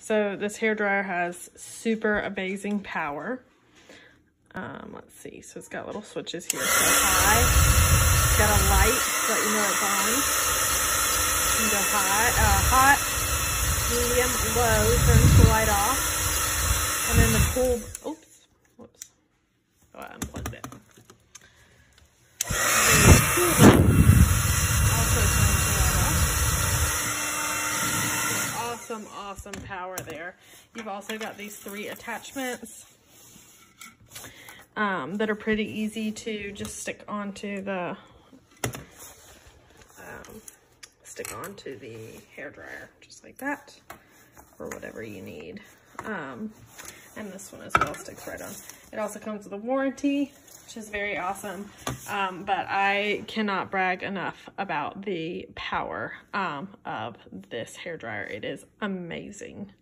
So this hairdryer has super amazing power. Let's see, so it's got little switches here. So high, it's got a light to let you know it's on. You can go high, hot, medium, low, turns the light off. And then the cool, oops, whoops, oh, I unplugged it. Also turns the light off. Awesome, awesome power there. You've also got these 3 attachments that are pretty easy to just stick onto the hairdryer, just like that, or whatever you need. And this one as well sticks right on. It also comes with a warranty, which is very awesome. But I cannot brag enough about the power of this hairdryer. It is amazing.